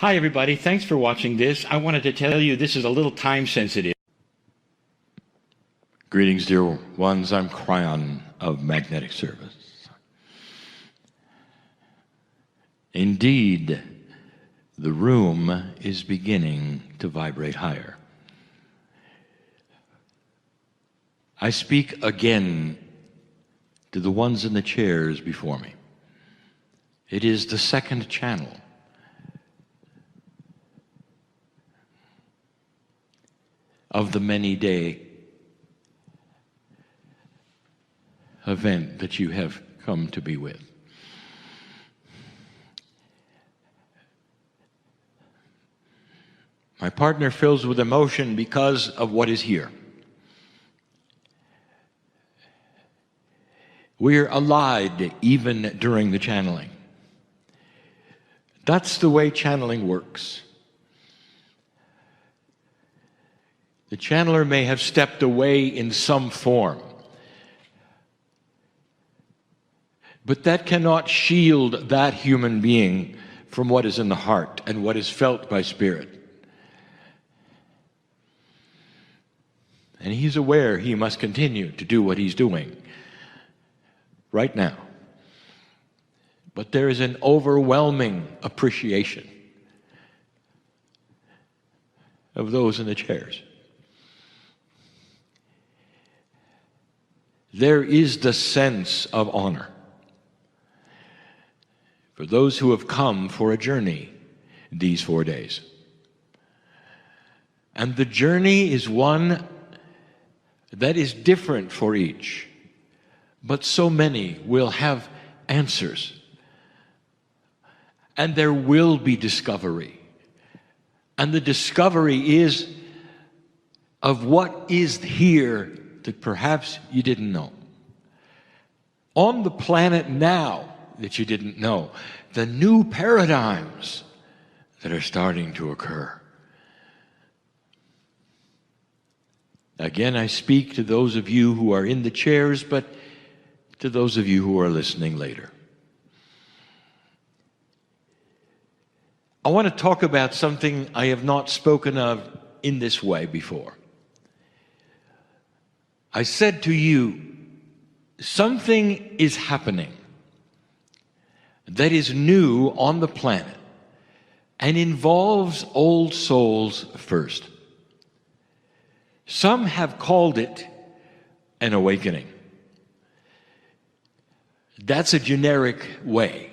Hi, everybody. Thanks for watching this. I wanted to tell you this is a little time sensitive. Greetings, dear ones. I'm Kryon of Magnetic Service. Indeed, the room is beginning to vibrate higher. I speak again to the ones in the chairs before me. It is the second channel. Of the many-day event that you have come to be with. My partner fills with emotion because of what is here. We're allied even during the channeling. That's the way channeling works. The channeler may have stepped away in some form, but that cannot shield that human being from what is in the heart and what is felt by spirit. And he's aware he must continue to do what he's doing right now. But there is an overwhelming appreciation of those in the chairs. There is the sense of honor for those who have come for a journey these 4 days. And the journey is one that is different for each, but so many will have answers. And there will be discovery. And the discovery is of what is here that perhaps you didn't know. On the planet now that you didn't know, the new paradigms that are starting to occur. Again, I speak to those of you who are in the chairs, but to those of you who are listening later. I want to talk about something I have not spoken of in this way before. I said to you, something is happening that is new on the planet and involves old souls first. Some have called it an awakening. That's a generic way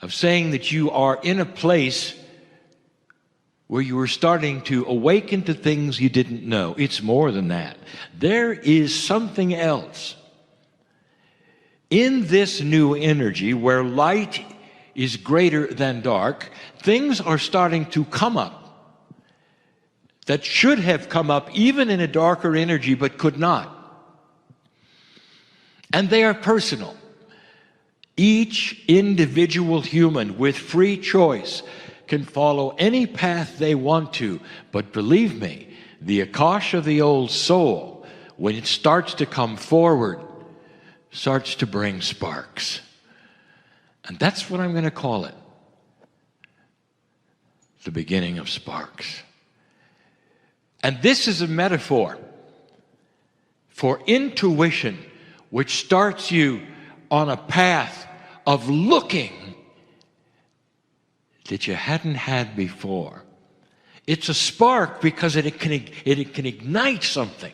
of saying that you are in a place where you are starting to awaken to things you didn't know. It's more than that. There is something else. In this new energy, where light is greater than dark, things are starting to come up that should have come up even in a darker energy, but could not. And they are personal. Each individual human with free choice can follow any path they want to, but believe me, the Akash of the old soul, when it starts to come forward, starts to bring sparks. And that's what I'm going to call it. The beginning of sparks. And this is a metaphor for intuition, which starts you on a path of looking that you hadn't had before. It's a spark because it can ignite something.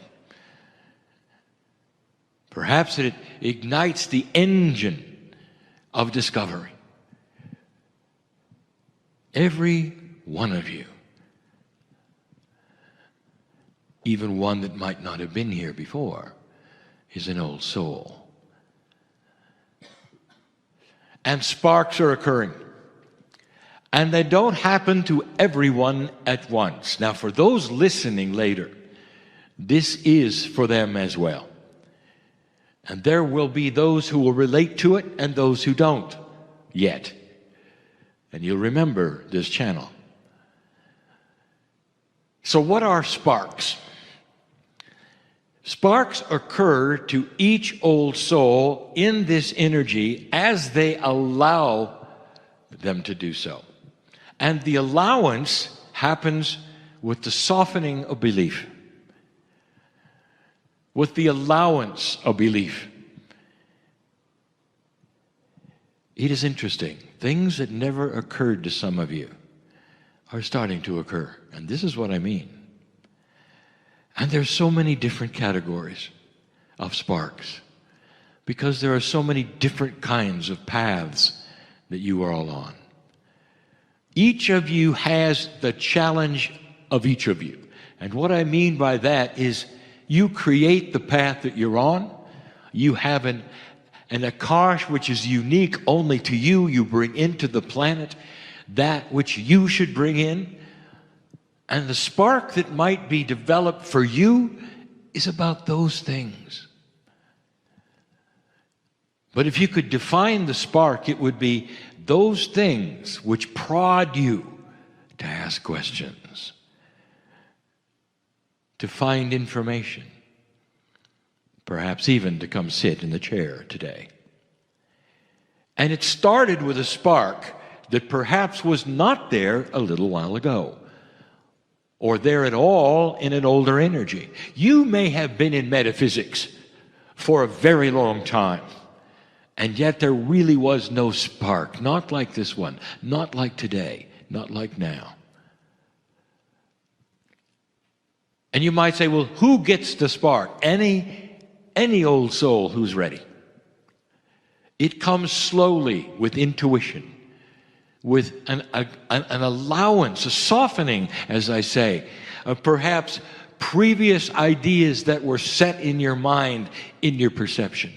Perhaps it ignites the engine of discovery. Every one of you, even one that might not have been here before, is an old soul. And sparks are occurring. And they don't happen to everyone at once. Now, for those listening later, this is for them as well. And there will be those who will relate to it and those who don't yet. And you'll remember this channel. So what are sparks? Sparks occur to each old soul in this energy as they allow them to do so. And the allowance happens with the softening of belief. With the allowance of belief. It is interesting. Things that never occurred to some of you are starting to occur. And this is what I mean. And there's so many different categories of sparks because there are so many different kinds of paths that you are all on. Each of you has the challenge of each of you. And what I mean by that is you create the path that you're on. You have an akash which is unique only to you. You bring into the planet that which you should bring in. And the spark that might be developed for you is about those things. But if you could define the spark, it would be those things which prod you to ask questions, to find information, perhaps even to come sit in the chair today. And it started with a spark that perhaps was not there a little while ago, or there at all in an older energy. You may have been in metaphysics for a very long time, and yet there really was no spark, not like this one, not like today, not like now. And you might say, well, who gets the spark? Any old soul who's ready. It comes slowly with intuition, with an allowance, a softening, as I say, of perhaps previous ideas that were set in your mind, in your perception.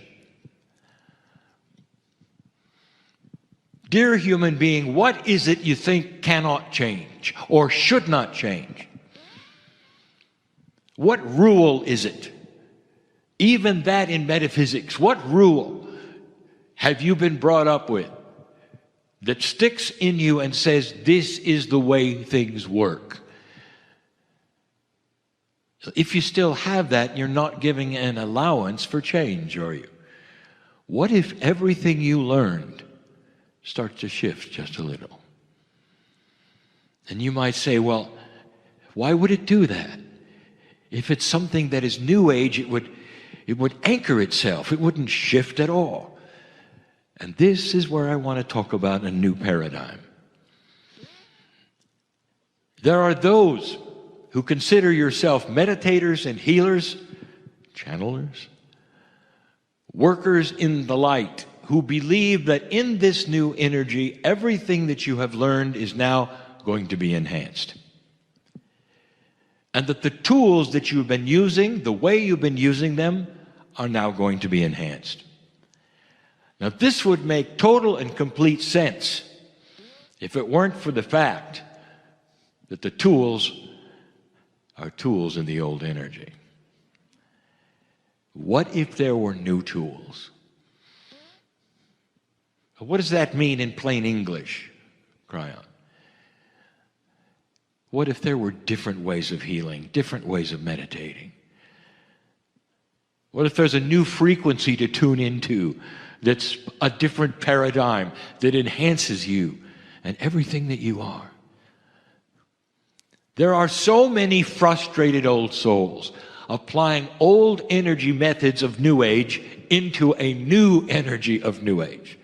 Dear human being, what is it you think cannot change or should not change? What rule is it? Even that in metaphysics, what rule have you been brought up with that sticks in you and says, this is the way things work? If you still have that, you're not giving an allowance for change, are you? What if everything you learned starts to shift just a little? And you might say, well, why would it do that? If it's something that is New Age, it would anchor itself. It wouldn't shift at all. And this is where I want to talk about a new paradigm. There are those who consider yourself meditators and healers, channelers, workers in the light, who believe that in this new energy, everything that you have learned is now going to be enhanced. And that the tools that you've been using, the way you've been using them, are now going to be enhanced. Now, this would make total and complete sense if it weren't for the fact that the tools are tools in the old energy. What if there were new tools? What does that mean in plain English, Kryon? What if there were different ways of healing, different ways of meditating? What if there's a new frequency to tune into that's a different paradigm that enhances you and everything that you are? There are so many frustrated old souls applying old energy methods of New Age into a new energy of New Age,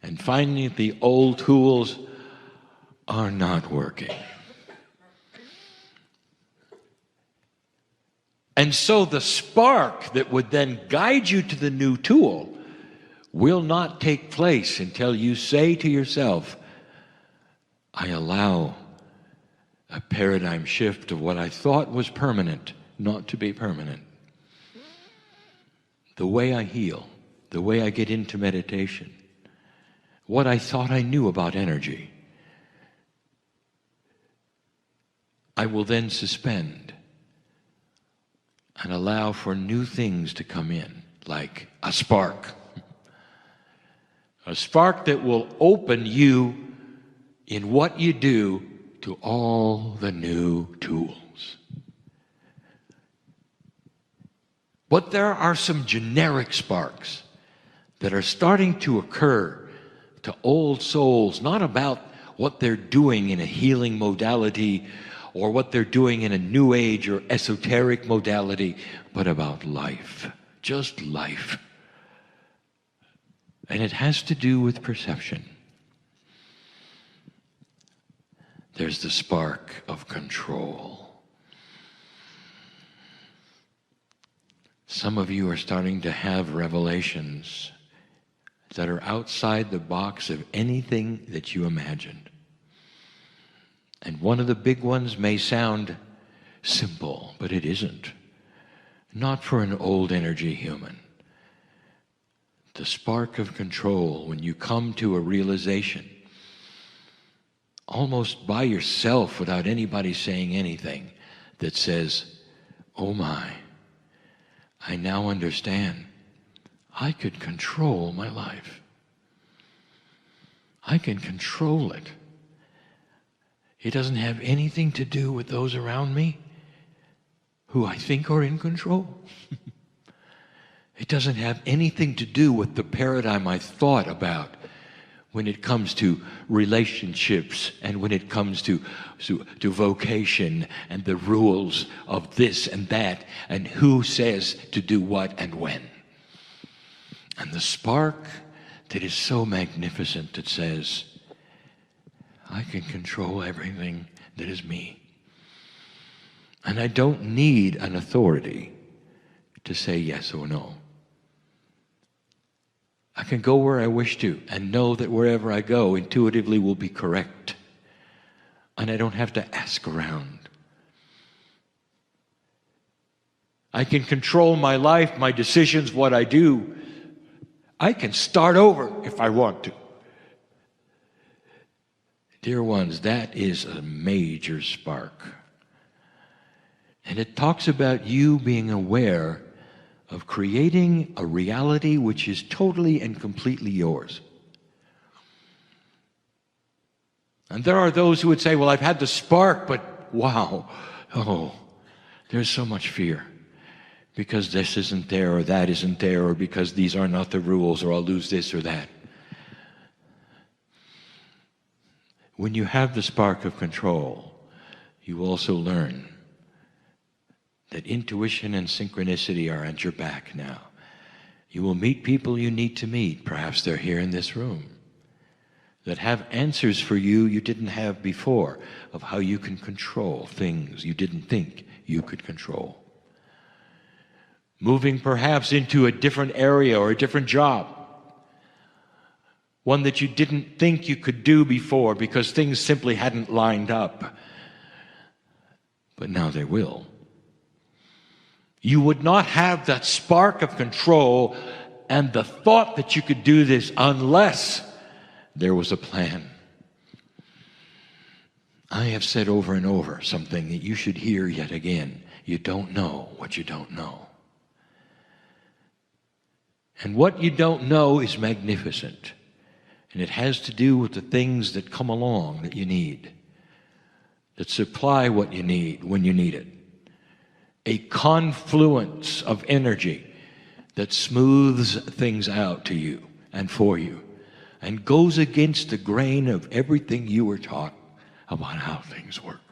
and finding that the old tools are not working. And so the spark that would then guide you to the new tool will not take place until you say to yourself, I allow a paradigm shift of what I thought was permanent not to be permanent. The way I heal, the way I get into meditation, what I thought I knew about energy, I will then suspend and allow for new things to come in, like a spark. A spark that will open you in what you do to all the new tools. But there are some generic sparks that are starting to occur to old souls, not about what they're doing in a healing modality or what they're doing in a new age or esoteric modality, but about life, just life. And it has to do with perception. There's the spark of control. Some of you are starting to have revelations that are outside the box of anything that you imagined. And one of the big ones may sound simple, but it isn't. Not for an old energy human. The spark of control, when you come to a realization, almost by yourself without anybody saying anything, that says, oh my, I now understand. I could control my life. I can control it. It doesn't have anything to do with those around me who I think are in control. It doesn't have anything to do with the paradigm I thought about when it comes to relationships and when it comes to vocation and the rules of this and that and who says to do what and when. And the spark that is so magnificent that says, I can control everything that is me. And I don't need an authority to say yes or no. I can go where I wish to and know that wherever I go intuitively will be correct. And I don't have to ask around. I can control my life, my decisions, what I do. I can start over if I want to. Dear ones, that is a major spark. And it talks about you being aware of creating a reality which is totally and completely yours. And there are those who would say, well, I've had the spark, but wow, there's so much fear. Because this isn't there, or that isn't there, or because these are not the rules, or I'll lose this or that. When you have the spark of control, you also learn that intuition and synchronicity are at your back now. You will meet people you need to meet, perhaps they're here in this room, that have answers for you you didn't have before, of how you can control things you didn't think you could control. Moving perhaps into a different area or a different job, one that you didn't think you could do before because things simply hadn't lined up. But now they will. You would not have that spark of control and the thought that you could do this unless there was a plan. I have said over and over something that you should hear yet again. You don't know what you don't know. And what you don't know is magnificent. And it has to do with the things that come along that you need, that supply what you need when you need it. A confluence of energy that smooths things out to you and for you and goes against the grain of everything you were taught about how things work.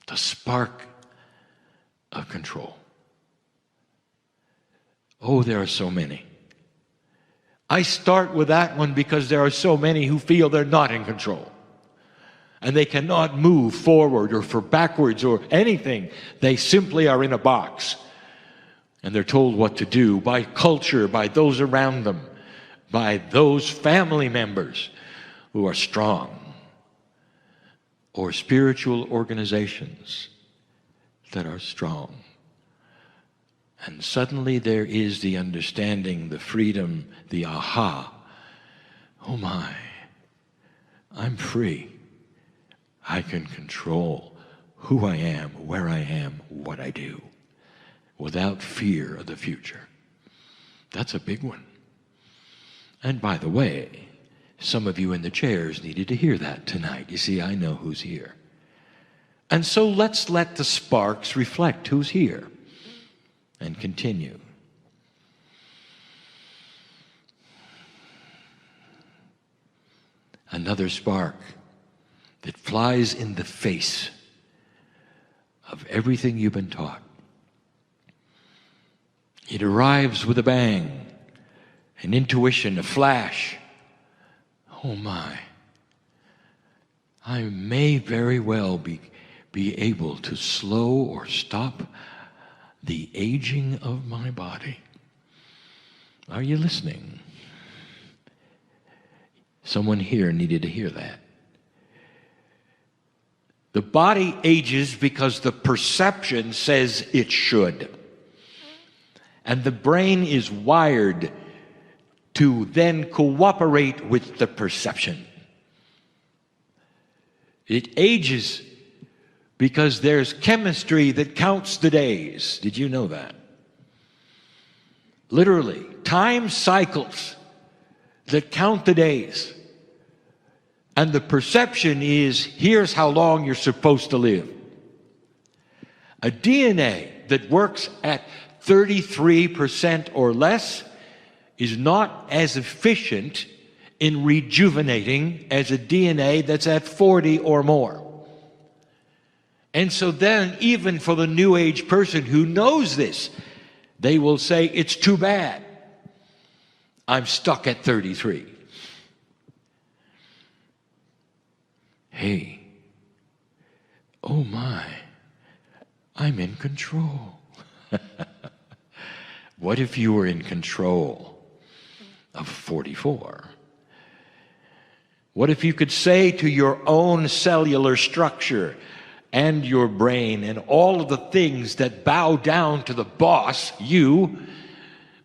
The spark of control. Oh, there are so many. I start with that one because there are so many who feel they're not in control. And they cannot move forward or for backwards or anything. They simply are in a box. And they're told what to do by culture, by those around them, by those family members who are strong, or spiritual organizations that are strong. And suddenly there is the understanding, the freedom, the aha. Oh my, I'm free. I can control who I am, where I am, what I do, without fear of the future. That's a big one. And by the way, some of you in the chairs needed to hear that tonight. You see, I know who's here. And so let's let the sparks reflect who's here and continue. another spark that flies in the face of everything you've been taught. It arrives with a bang, an intuition, a flash. Oh my, I may very well be able to slow or stop the aging of my body. Are you listening? Someone here needed to hear that. The body ages because the perception says it should. And the brain is wired to then cooperate with the perception. It ages because there's chemistry that counts the days. Did you know that? Literally, time cycles that count the days. And the perception is, here's how long you're supposed to live. A DNA that works at 33% or less is not as efficient in rejuvenating as a DNA that's at 40 or more. And so then, even for the New Age person who knows this, they will say, it's too bad. I'm stuck at 33. Hey, oh my, I'm in control. What if you were in control of 44? What if you could say to your own cellular structure and your brain and all of the things that bow down to the boss, you,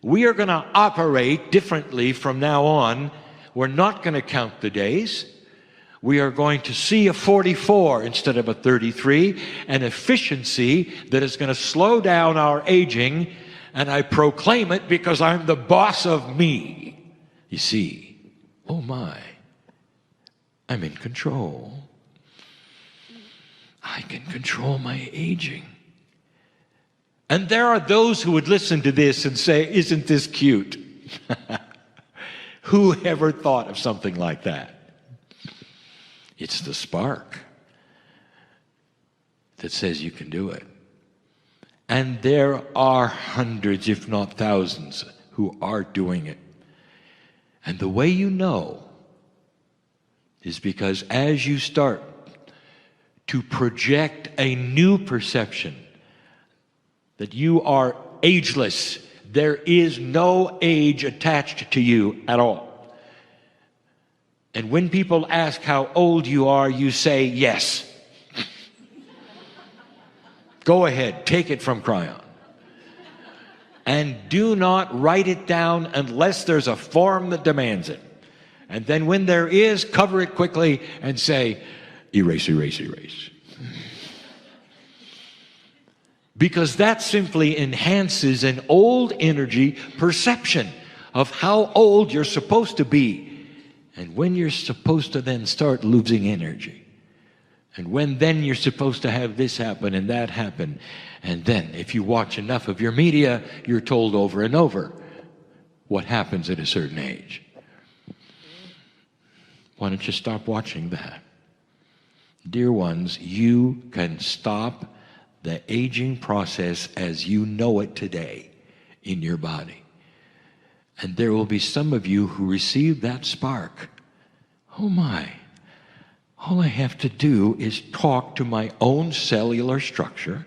we are going to operate differently from now on. We're not going to count the days. We are going to see a 44 instead of a 33, an efficiency that is going to slow down our aging, and I proclaim it because I'm the boss of me. You see, oh my, I'm in control. I can control my aging. And there are those who would listen to this and say, isn't this cute? Who ever thought of something like that? It's the spark that says you can do it. And there are hundreds, if not thousands, who are doing it. And the way you know is because as you start to project a new perception that you are ageless, there is no age attached to you at all. And when people ask how old you are, you say yes. Go ahead, take it from Kryon. And do not write it down unless there's a form that demands it. And then when there is, cover it quickly and say, erase, erase, erase. Because that simply enhances an old energy perception of how old you're supposed to be. And when you're supposed to then start losing energy. And when then you're supposed to have this happen and that happen. And then if you watch enough of your media, you're told over and over what happens at a certain age. Why don't you stop watching that? Dear ones, you can stop the aging process as you know it today in your body. And there will be some of you who receive that spark. Oh my, all I have to do is talk to my own cellular structure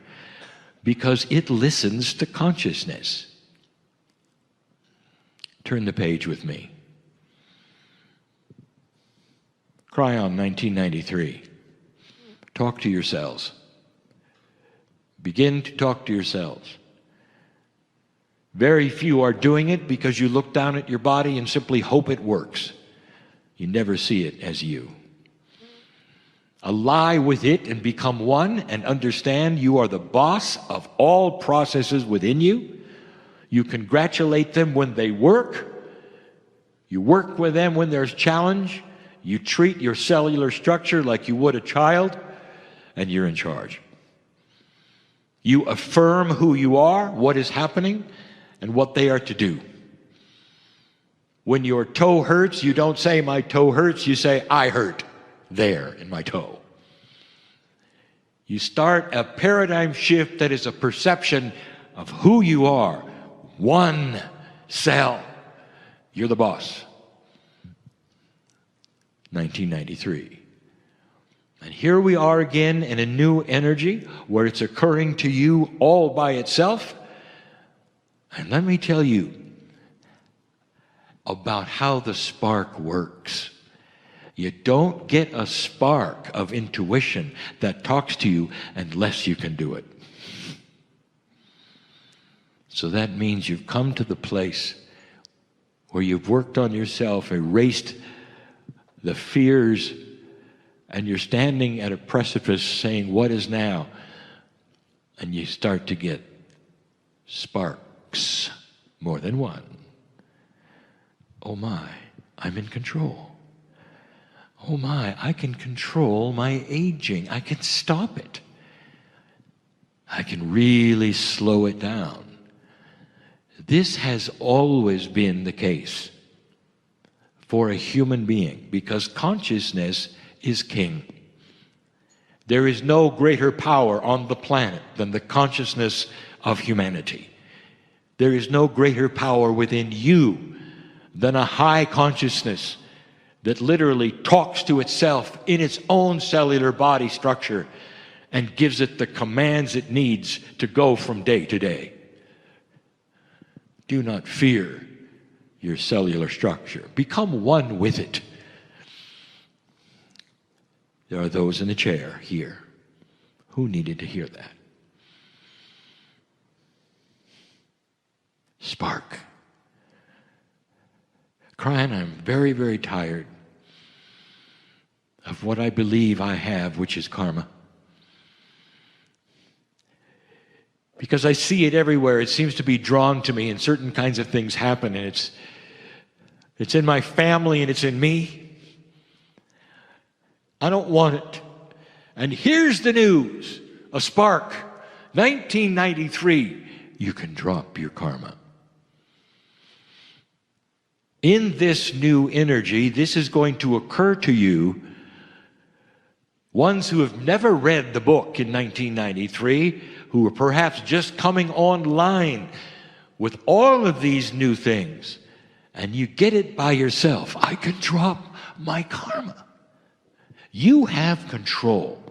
because it listens to consciousness. Turn the page with me. Kryon, 1993. Talk to yourselves. Begin to talk to yourselves. Very few are doing it because you look down at your body and simply hope it works. You never see it as you. Ally with it and become one and understand you are the boss of all processes within you. You congratulate them when they work. You work with them when there's challenge. You treat your cellular structure like you would a child, and you're in charge. You affirm who you are, what is happening, and what they are to do. When your toe hurts, you don't say, my toe hurts, you say, I hurt there in my toe. You start a paradigm shift that is a perception of who you are. One cell. You're the boss. 1993. And here we are again in a new energy where it's occurring to you all by itself. And let me tell you about how the spark works. You don't get a spark of intuition that talks to you unless you can do it. So that means you've come to the place where you've worked on yourself, erased the fears, and you're standing at a precipice saying, what is now? And you start to get sparks, more than one. Oh my, I'm in control. Oh my, I can control my aging. I can stop it. I can really slow it down. This has always been the case for a human being because consciousness is king. There is no greater power on the planet than the consciousness of humanity. There is no greater power within you than a high consciousness that literally talks to itself in its own cellular body structure and gives it the commands it needs to go from day to day. Do not fear your cellular structure. Become one with it. There are those in the chair here who needed to hear that. Spark. Kryon, I'm very, very tired of what I believe I have, which is karma. Because I see it everywhere. It seems to be drawn to me, and certain kinds of things happen, and it's in my family and it's in me. I don't want it. And here's the news. A spark. 1993. You can drop your karma. In this new energy, this is going to occur to you. Ones who have never read the book in 1993, who are perhaps just coming online with all of these new things, and you get it by yourself. I can drop my karma. You have control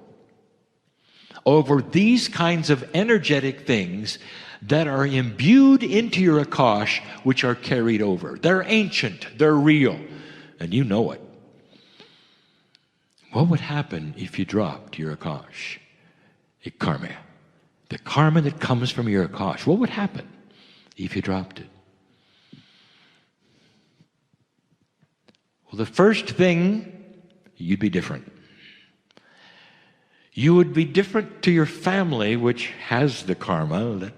over these kinds of energetic things that are imbued into your Akash, which are carried over. They're ancient, they're real, and you know it. What would happen if you dropped your Akash? Karma. The karma that comes from your Akash. What would happen if you dropped it? Well, the first thing, you'd be different. You would be different to your family, which has the karma that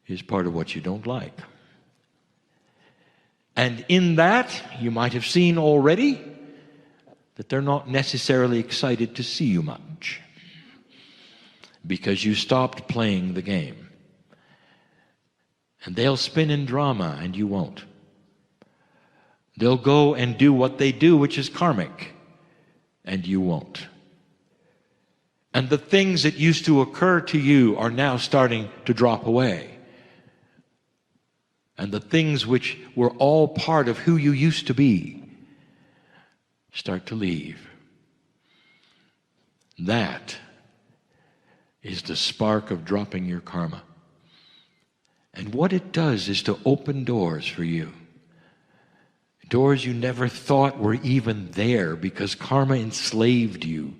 is part of what you don't like. And in that, you might have seen already that they're not necessarily excited to see you much because you stopped playing the game. And they'll spin in drama and you won't. They'll go and do what they do, which is karmic, and you won't. And the things that used to occur to you are now starting to drop away. And the things which were all part of who you used to be start to leave. That is the spark of dropping your karma. And what it does is to open doors for you. Doors you never thought were even there because karma enslaved you.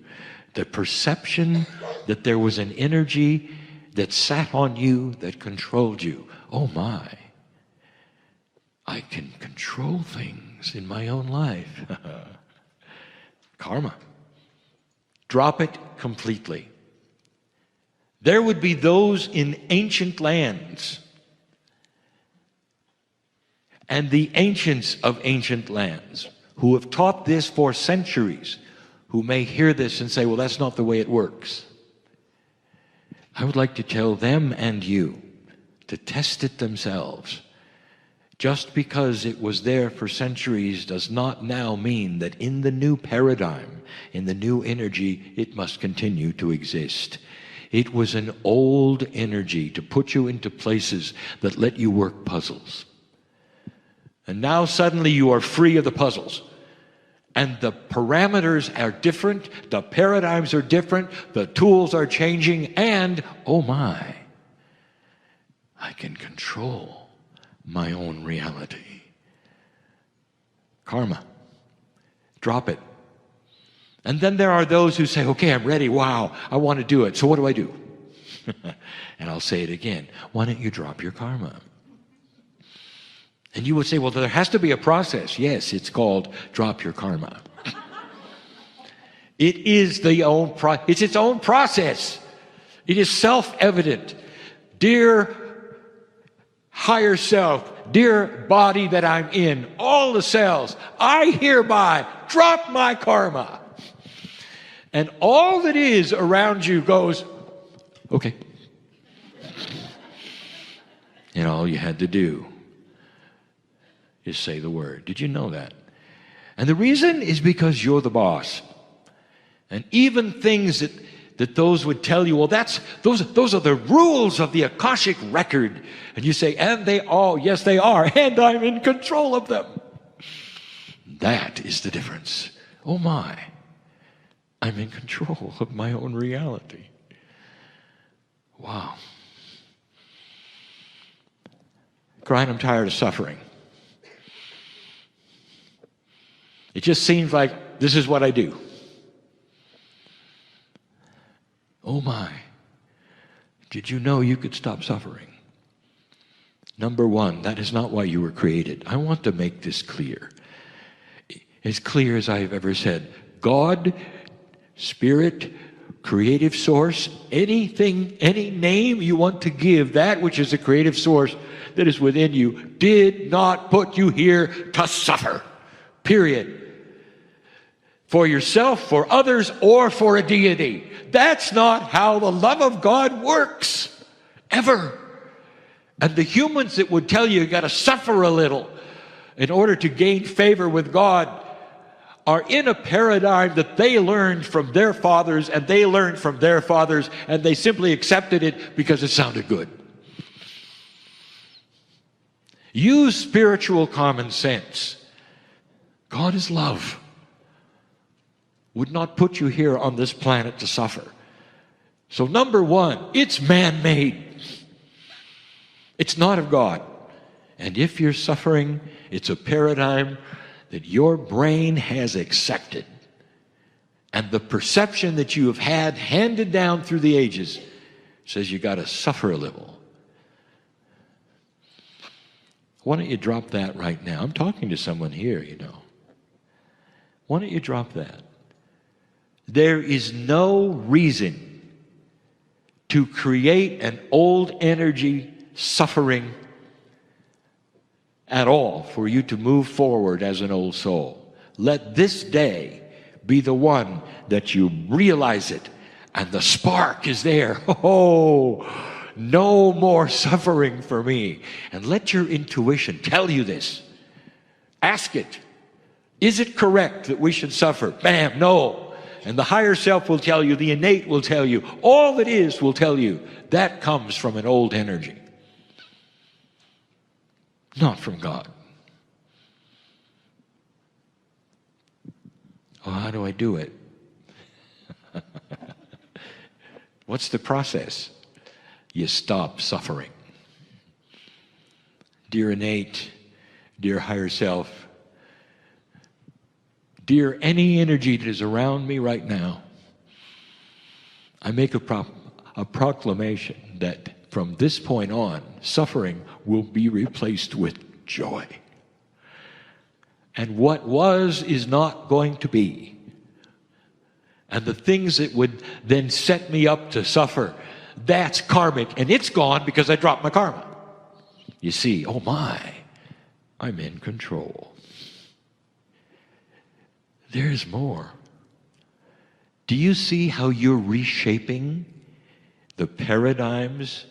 The perception that there was an energy that sat on you, that controlled you. Oh my, I can control things in my own life. Karma. Drop it completely. There would be those in ancient lands and the ancients of ancient lands who have taught this for centuries, who may hear this and say, well, that's not the way it works. I would like to tell them and you to test it themselves. Just because it was there for centuries does not now mean that in the new paradigm, in the new energy, it must continue to exist. It was an old energy to put you into places that let you work puzzles. And now suddenly you are free of the puzzles. And the parameters are different, the paradigms are different, the tools are changing, and, oh my, I can control my own reality. Karma. Drop it. And then there are those who say, okay, I'm ready. Wow, I want to do it. So what do I do? And I'll say it again. Why don't you drop your karma? And you would say, well, there has to be a process. Yes, it's called drop your karma. It is it's its own process. It is self-evident. Dear higher self, dear body that I'm in, all the cells, I hereby drop my karma. And all that is around you goes, okay. And all you had to do is say the word. Did you know that? And the reason is because you're the boss. And even things that those would tell you, well, those are the rules of the Akashic record. And you say, and they all, yes, they are, and I'm in control of them. That is the difference. Oh my, I'm in control of my own reality. Wow. Kryon, I'm tired of suffering. It just seems like this is what I do. Oh my, did you know you could stop suffering? Number one, that is not why you were created. I want to make this clear. As clear as I have ever said. God, Spirit, creative source, anything, any name you want to give, that which is a creative source that is within you, did not put you here to suffer. Period. For yourself, for others, or for a deity. That's not how the love of God works. Ever. And the humans that would tell you got to suffer a little in order to gain favor with God are in a paradigm that they learned from their fathers and they learned from their fathers and they simply accepted it because it sounded good. Use spiritual common sense. God is love. Would not put you here on this planet to suffer. So number one, it's man-made. It's not of God. And if you're suffering, it's a paradigm that your brain has accepted. And the perception that you have had handed down through the ages says you got to suffer a little. Why don't you drop that right now? I'm talking to someone here, you know. Why don't you drop that? There is no reason to create an old energy suffering at all for you to move forward as an old soul. Let this day be the one that you realize it and the spark is there. Oh, no more suffering for me. And let your intuition tell you this. Ask it. Is it correct that we should suffer? Bam, no. And the higher self will tell you, the innate will tell you, all that is will tell you. That comes from an old energy. Not from God. Oh, how do I do it? What's the process? You stop suffering. Dear innate, dear higher self, dear any energy that is around me right now, I make a proclamation that from this point on, suffering will be replaced with joy. And what was is not going to be. And the things that would then set me up to suffer, that's karmic. And it's gone because I dropped my karma. You see, oh my, I'm in control. There's more. Do you see how you're reshaping the paradigms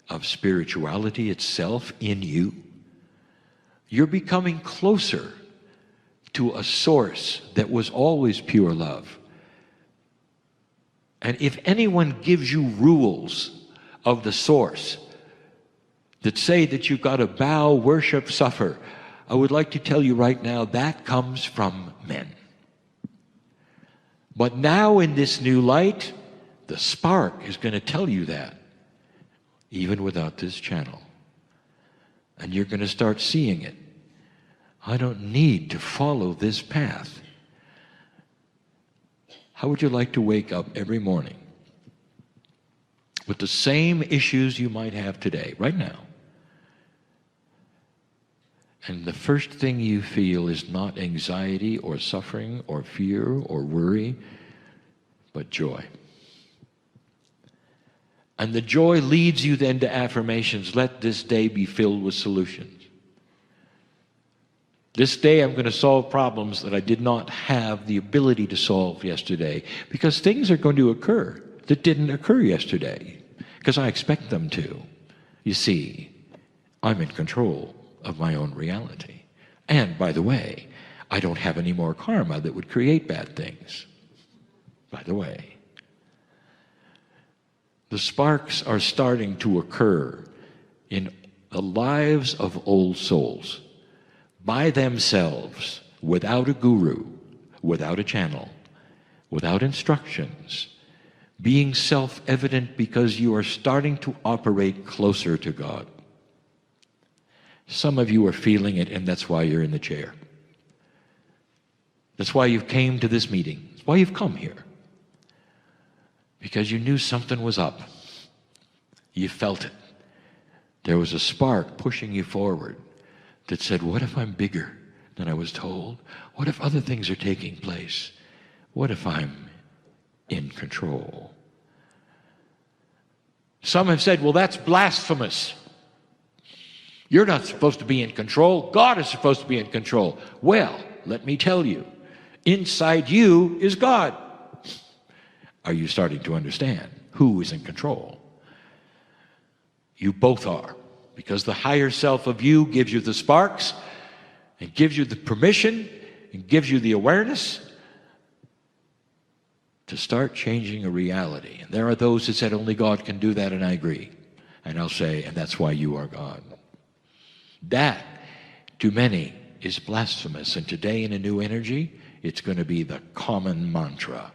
of spirituality itself in you? you're becoming closer to a source that was always pure love. And if anyone gives you rules of the source that say that you've got to bow, worship, suffer, I would like to tell you right now that comes from men. But now in this new light, the spark is going to tell you that, even without this channel. And you're going to start seeing it. I don't need to follow this path. How would you like to wake up every morning with the same issues you might have today, right now? And the first thing you feel is not anxiety or suffering or fear or worry, but joy. And the joy leads you then to affirmations. Let this day be filled with solutions. This day I'm going to solve problems that I did not have the ability to solve yesterday, because things are going to occur that didn't occur yesterday, because I expect them to. You see, I'm in control of my own reality. And by the way, I don't have any more karma that would create bad things. By the way, the sparks are starting to occur in the lives of old souls by themselves, without a guru, without a channel, without instructions, being self-evident because you are starting to operate closer to God. Some of you are feeling it, and that's why you're in the chair. That's why you came to this meeting. That's why you've come here. Because you knew something was up. You felt it. There was a spark pushing you forward that said, what if I'm bigger than I was told? What if other things are taking place? What if I'm in control? Some have said, well, that's blasphemous. You're not supposed to be in control. God is supposed to be in control. Well, let me tell you, inside you is God. Are you starting to understand who is in control? You both are, because the higher self of you gives you the sparks and gives you the permission and gives you the awareness to start changing a reality. And there are those that said only God can do that, and I agree. And I'll say, and that's why you are God. That, to many, is blasphemous. And today in A New Energy, it's going to be the common mantra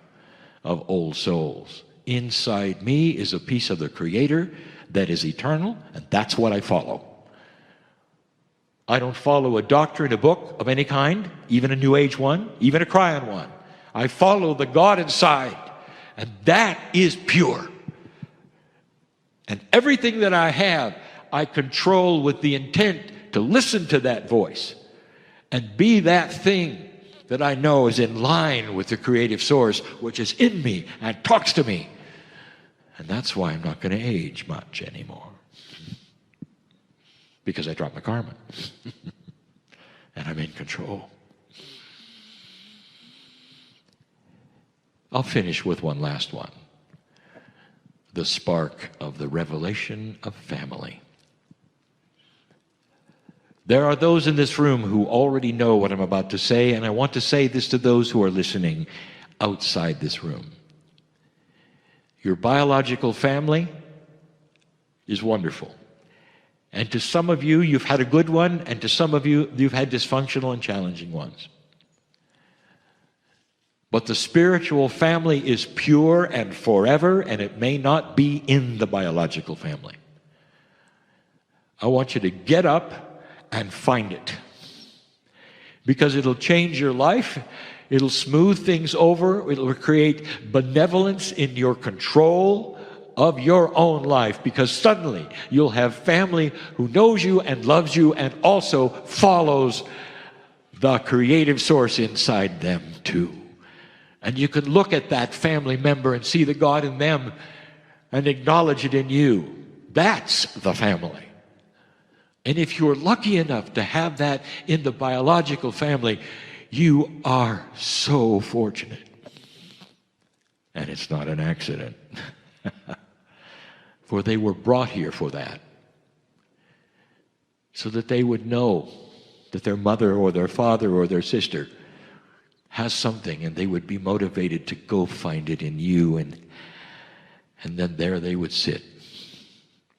of old souls. Inside me is a piece of the Creator that is eternal, and that's what I follow. I don't follow a doctrine, a book of any kind, even a New Age one, even a Kryon one. I follow the God inside, and that is pure. And everything that I have, I control with the intent to listen to that voice and be that thing that I know is in line with the creative source, which is in me and talks to me. And that's why I'm not going to age much anymore. Because I dropped my karma. And I'm in control. I'll finish with one last one. The spark of the revelation of family. There are those in this room who already know what I'm about to say, and I want to say this to those who are listening outside this room. Your biological family is wonderful. And to some of you, you've had a good one, and to some of you, you've had dysfunctional and challenging ones. But the spiritual family is pure and forever, and it may not be in the biological family. I want you to get up and find it. Because it'll change your life. It'll smooth things over. It'll create benevolence in your control of your own life. Because suddenly you'll have family who knows you and loves you and also follows the creative source inside them too. And you can look at that family member and see the God in them and acknowledge it in you. That's the family. And if you're lucky enough to have that in the biological family, you are so fortunate. And it's not an accident. For they were brought here for that. So that they would know that their mother or their father or their sister has something, and they would be motivated to go find it in you, and then there they would sit,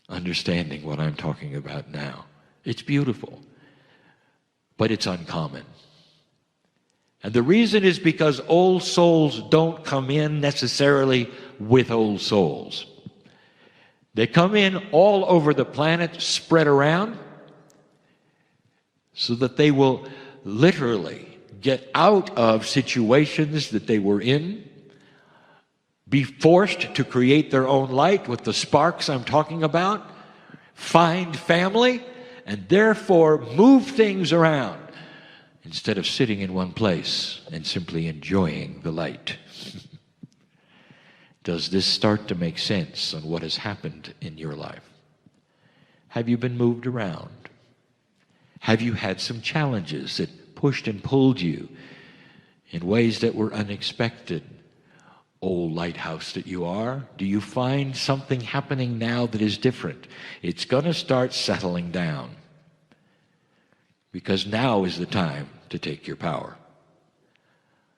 understanding what I'm talking about now. It's beautiful, but it's uncommon. And the reason is because old souls don't come in necessarily with old souls. They come in all over the planet, spread around, so that they will literally get out of situations that they were in, be forced to create their own light with the sparks I'm talking about, find family, and therefore move things around instead of sitting in one place and simply enjoying the light. Does this start to make sense on what has happened in your life? Have you been moved around? Have you had some challenges that pushed and pulled you in ways that were unexpected? Old lighthouse that you are, do you find something happening now that is different? It's going to start settling down, because now is the time to take your power.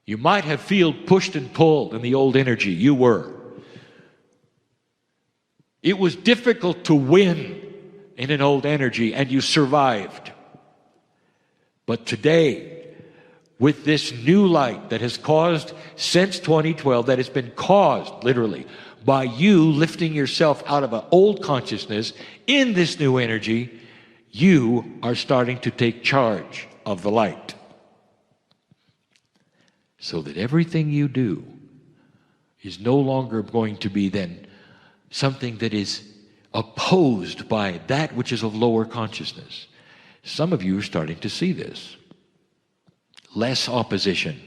You might have felt pushed and pulled in the old energy. You were. It was difficult to win in an old energy, and you survived. But today, with this new light that has caused since 2012, that has been caused literally by you lifting yourself out of an old consciousness in this new energy, you are starting to take charge of the light. So that everything you do is no longer going to be then something that is opposed by that which is of lower consciousness. Some of you are starting to see this. Less opposition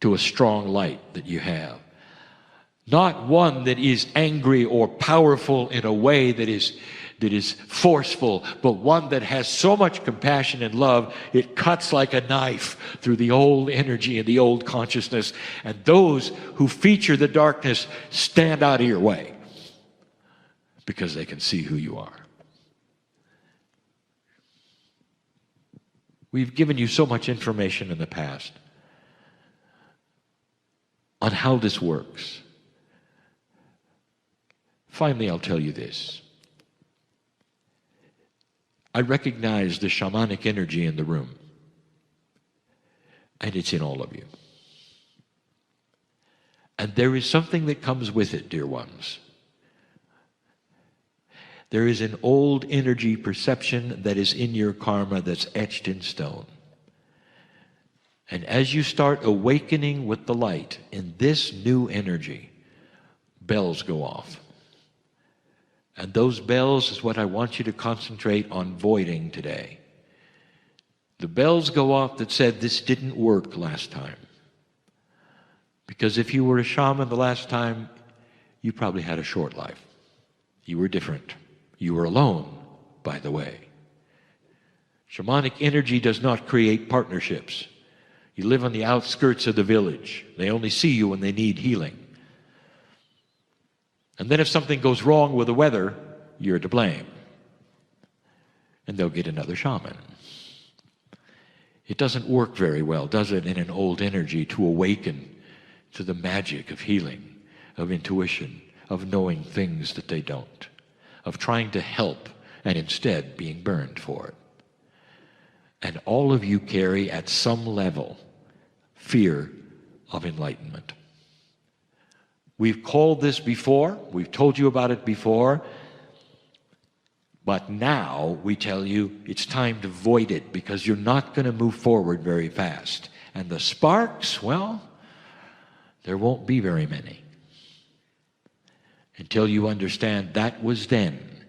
to a strong light that you have. Not one that is angry or powerful in a way that is forceful, but one that has so much compassion and love, it cuts like a knife through the old energy and the old consciousness. And those who feature the darkness stand out of your way because they can see who you are. We've given you so much information in the past on how this works. Finally, I'll tell you this. I recognize the shamanic energy in the room, and it's in all of you. And there is something that comes with it, dear ones. There is an old energy perception that is in your karma that's etched in stone. And as you start awakening with the light in this new energy, bells go off. And those bells is what I want you to concentrate on voiding today. The bells go off that said this didn't work last time. Because if you were a shaman the last time, you probably had a short life. You were different. You were alone, by the way. Shamanic energy does not create partnerships. You live on the outskirts of the village. They only see you when they need healing. And then if something goes wrong with the weather, you're to blame. And they'll get another shaman. It doesn't work very well, does it, in an old energy to awaken to the magic of healing, of intuition, of knowing things that they don't, of trying to help and instead being burned for it. And all of you carry at some level fear of enlightenment. We've called this before, we've told you about it before, but now we tell you it's time to void it because you're not going to move forward very fast. And the sparks, well, there won't be very many. Until you understand that was then,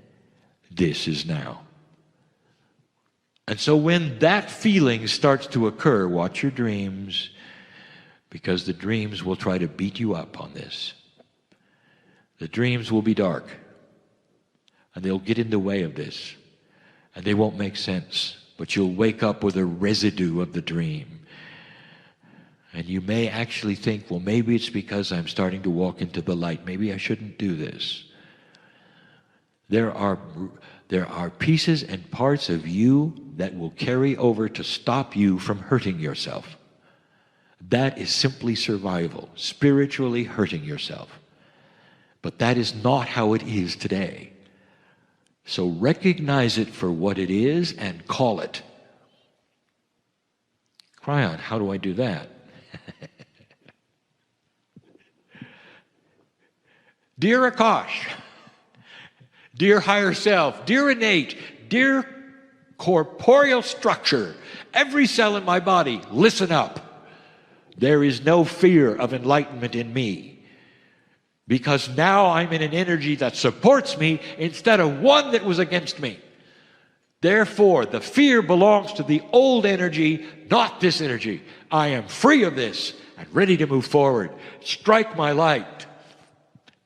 this is now. And so when that feeling starts to occur, watch your dreams, because the dreams will try to beat you up on this. The dreams will be dark, and they'll get in the way of this, and they won't make sense, but you'll wake up with a residue of the dream. And you may actually think, well, maybe it's because I'm starting to walk into the light. Maybe I shouldn't do this. There are there are pieces and parts of you that will carry over to stop you from hurting yourself. That is simply survival, spiritually hurting yourself. But that is not how it is today. So recognize it for what it is and call it. Kryon, how do I do that? Dear Akash, dear higher self, dear innate, dear corporeal structure, every cell in my body, listen up. There is no fear of enlightenment in me, because now I'm in an energy that supports me instead of one that was against me. Therefore, the fear belongs to the old energy, not this energy. I am free of this and ready to move forward. Strike my light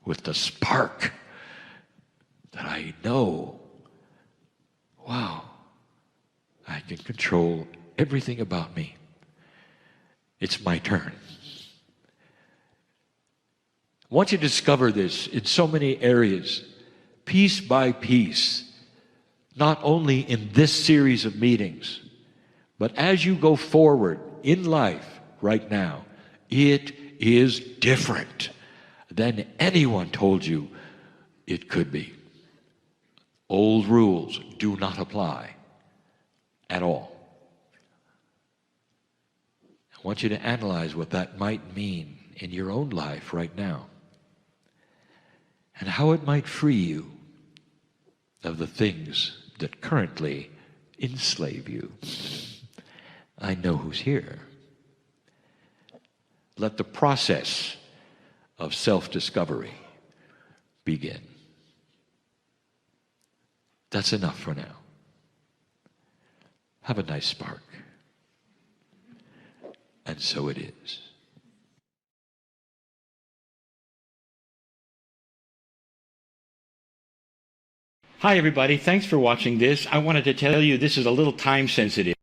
with the spark that I know, wow, I can control everything about me. It's my turn. I want you to discover this in so many areas, piece by piece, not only in this series of meetings, but as you go forward in life right now. It is different than anyone told you it could be. Old rules do not apply at all. I want you to analyze what that might mean in your own life right now, and how it might free you of the things that currently enslave you. I know who's here. Let the process of self-discovery begin. That's enough for now. Have a nice spark. And so it is. Hi everybody, thanks for watching this. I wanted to tell you this is a little time sensitive.